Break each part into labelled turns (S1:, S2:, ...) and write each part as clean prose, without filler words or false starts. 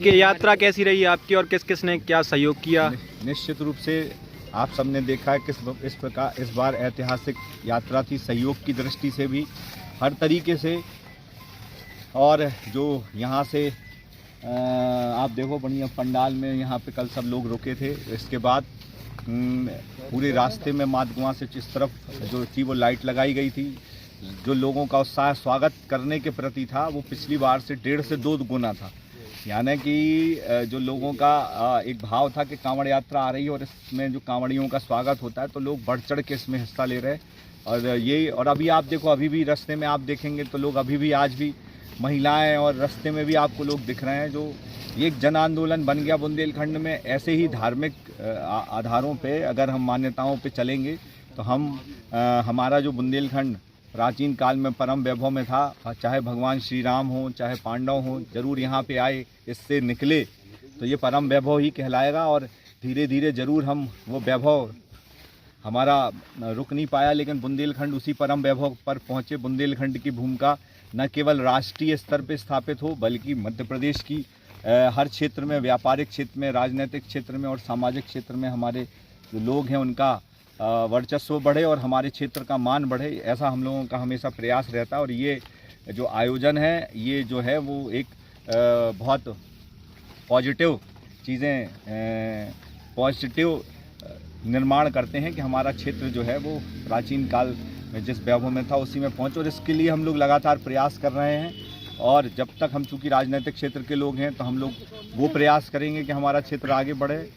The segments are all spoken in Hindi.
S1: कि यात्रा कैसी रही आपकी और किस किस ने क्या सहयोग किया?
S2: निश्चित रूप से आप सबने देखा है इस बार ऐतिहासिक यात्रा थी, सहयोग की दृष्टि से भी हर तरीके से। और जो यहाँ से आप देखो बढ़िया पंडाल में यहाँ पे कल सब लोग रुके थे। इसके बाद पूरे रास्ते में माधगुआ से जिस तरफ जो थी वो लाइट लगाई गई थी। जो लोगों का उत्साह स्वागत करने के प्रति था वो पिछली बार से 1.5 से 2 गुना था। यानी कि जो लोगों का एक भाव था कि कांवड़ यात्रा आ रही है और इसमें जो कांवड़ियों का स्वागत होता है तो लोग बढ़ चढ़ के इसमें हिस्सा ले रहे हैं। और अभी आप देखो, अभी भी रास्ते में आप देखेंगे तो लोग अभी भी आज भी महिलाएं और रास्ते में भी आपको लोग दिख रहे हैं। जो ये एक जन आंदोलन बन गया बुंदेलखंड में। ऐसे ही धार्मिक आधारों पे अगर हम मान्यताओं पे चलेंगे तो हमारा जो बुंदेलखंड प्राचीन काल में परम वैभव में था, चाहे भगवान श्री राम हो चाहे पांडव हो, जरूर यहाँ पे आए, इससे निकले तो ये परम वैभव ही कहलाएगा। और धीरे धीरे जरूर हम वो वैभव हमारा रुक नहीं पाया, लेकिन बुंदेलखंड उसी परम वैभव पर पहुँचे। बुंदेलखंड की भूमिका न केवल राष्ट्रीय स्तर पर स्थापित हो बल्कि मध्य प्रदेश की हर क्षेत्र में, व्यापारिक क्षेत्र में, राजनीतिक क्षेत्र में और सामाजिक क्षेत्र में हमारे जो लोग हैं उनका वर्चस्व बढ़े और हमारे क्षेत्र का मान बढ़े। ऐसा हम लोगों का हमेशा प्रयास रहता है। और ये जो आयोजन है ये जो है वो एक बहुत पॉजिटिव चीज़ें पॉजिटिव निर्माण करते हैं कि हमारा क्षेत्र जो है वो प्राचीन काल में जिस वैभव में था उसी में पहुँचे। और इसके लिए हम लोग लगातार प्रयास कर रहे हैं। और जब तक हम चूँकि राजनीतिक क्षेत्र के लोग हैं तो हम लोग वो प्रयास करेंगे कि हमारा क्षेत्र आगे बढ़े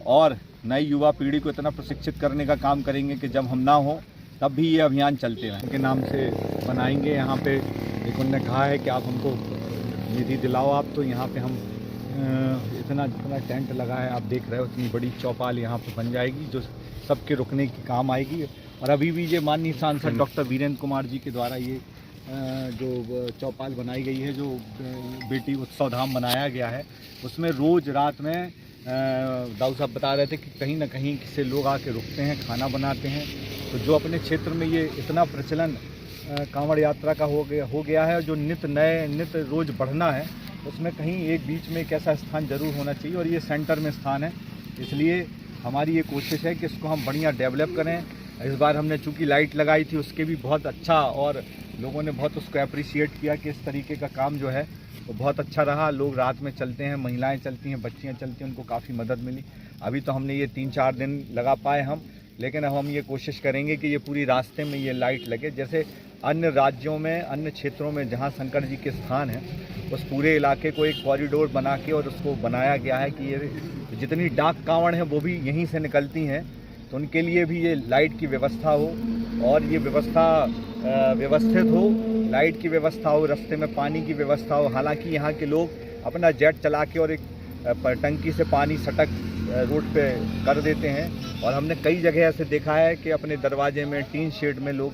S2: और नई युवा पीढ़ी को इतना प्रशिक्षित करने का काम करेंगे कि जब हम ना हो तब भी ये अभियान चलते रहें। उनके नाम से बनाएंगे। यहाँ पे एक उन्होंने कहा है कि आप हमको निधि दिलाओ आप, तो यहाँ पे हम जितना टेंट लगा है आप देख रहे हो उतनी बड़ी चौपाल यहाँ पे बन जाएगी जो सबके रुकने की काम आएगी। और अभी भी ये माननीय सांसद डॉक्टर वीरेंद्र कुमार जी के द्वारा ये जो चौपाल बनाई गई है, जो बेटी उत्सव धाम बनाया गया है, उसमें रोज़ रात में दाऊ साहब बता रहे थे कि कहीं ना कहीं से लोग आके रुकते हैं, खाना बनाते हैं। तो जो अपने क्षेत्र में ये इतना प्रचलन कांवड़ यात्रा का हो गया है, जो नित्य रोज़ बढ़ना है, उसमें कहीं एक बीच में एक ऐसा स्थान जरूर होना चाहिए और ये सेंटर में स्थान है। इसलिए हमारी ये कोशिश है कि इसको हम बढ़िया डेवलप करें। इस बार हमने चूँकि लाइट लगाई थी उसके भी बहुत अच्छा और लोगों ने बहुत उसको अप्रिशिएट किया कि इस तरीके का काम जो है वो बहुत अच्छा रहा। लोग रात में चलते हैं, महिलाएं चलती हैं, बच्चियां चलती हैं, उनको काफ़ी मदद मिली। अभी तो हमने ये 3-4 दिन लगा पाए हम, लेकिन अब हम ये कोशिश करेंगे कि ये पूरी रास्ते में ये लाइट लगे। जैसे अन्य राज्यों में, अन्य क्षेत्रों में जहाँ शंकर जी के स्थान हैं उस पूरे इलाके को एक कॉरिडोर बना के और उसको बनाया गया है कि ये जितनी डाक कांवड़ हैं वो भी यहीं से निकलती हैं, तो उनके लिए भी ये लाइट की व्यवस्था हो और ये व्यवस्था व्यवस्थित हो, लाइट की व्यवस्था हो, रास्ते में पानी की व्यवस्था हो। हालांकि यहाँ के लोग अपना जेट चला के और एक टंकी से पानी सटक रोड पे कर देते हैं। और हमने कई जगह ऐसे देखा है कि अपने दरवाजे में टीन शेड में लोग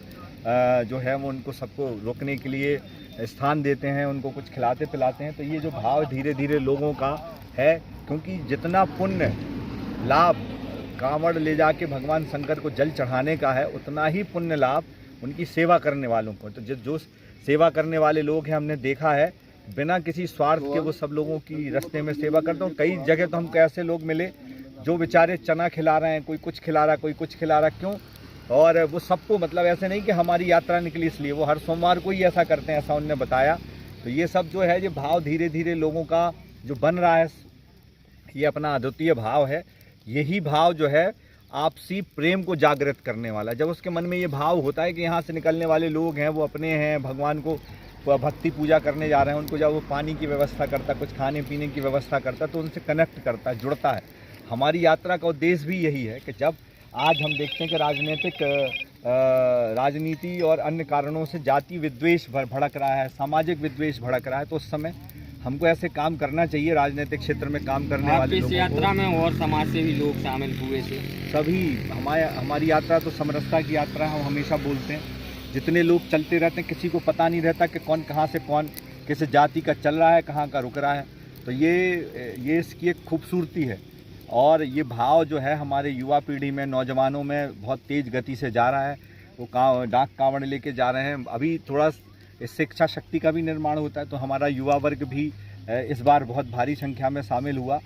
S2: जो है वो उनको सबको रोकने के लिए स्थान देते हैं, उनको कुछ खिलाते पिलाते हैं। तो ये जो भाव धीरे धीरे लोगों का है, क्योंकि जितना पुण्य लाभ कांवड़ ले जाके भगवान शंकर को जल चढ़ाने का है उतना ही पुण्य लाभ उनकी सेवा करने वालों को। तो जो सेवा करने वाले लोग हैं हमने देखा है बिना किसी स्वार्थ के वो सब लोगों की रास्ते में सेवा करते हैं। कई जगह तो हमको ऐसे लोग मिले जो बेचारे चना खिला रहे हैं, कोई कुछ खिला रहा, कोई कुछ खिला रहा, क्यों? और वो सबको मतलब ऐसे नहीं कि हमारी यात्रा निकली इसलिए, वो हर सोमवार को ही ऐसा करते हैं, ऐसा उन्होंने बताया। तो ये सब जो है ये भाव धीरे धीरे लोगों का जो बन रहा है ये अपना अद्वितीय भाव है। यही भाव जो है आपसी प्रेम को जागृत करने वाला। जब उसके मन में ये भाव होता है कि यहाँ से निकलने वाले लोग हैं वो अपने हैं, भगवान को भक्ति पूजा करने जा रहे हैं, उनको जब वो पानी की व्यवस्था करता, कुछ खाने पीने की व्यवस्था करता, तो उनसे कनेक्ट करता है, जुड़ता है। हमारी यात्रा का उद्देश्य भी यही है कि जब आज हम देखते हैं कि राजनीति और अन्य कारणों से जाति विद्वेष भड़क रहा है, सामाजिक विद्वेष भड़क रहा है, तो उस समय हमको ऐसे काम करना चाहिए। राजनीतिक क्षेत्र में काम करने वाले लोगों को,
S3: यात्रा में और समाज से भी लोग शामिल हुए थे
S2: सभी। हमारी यात्रा तो समरसता की यात्रा है, हम हमेशा बोलते हैं। जितने लोग चलते रहते हैं किसी को पता नहीं रहता कि कौन कहाँ से कौन किस जाति का चल रहा है, कहाँ का रुक रहा है। तो ये इसकी एक खूबसूरती है। और ये भाव जो है हमारे युवा पीढ़ी में, नौजवानों में बहुत तेज़ गति से जा रहा है। वो डाक कांवड़ लेके जा रहे हैं। अभी थोड़ा इससे इच्छा शक्ति का भी निर्माण होता है, तो हमारा युवा वर्ग भी इस बार बहुत भारी संख्या में शामिल हुआ।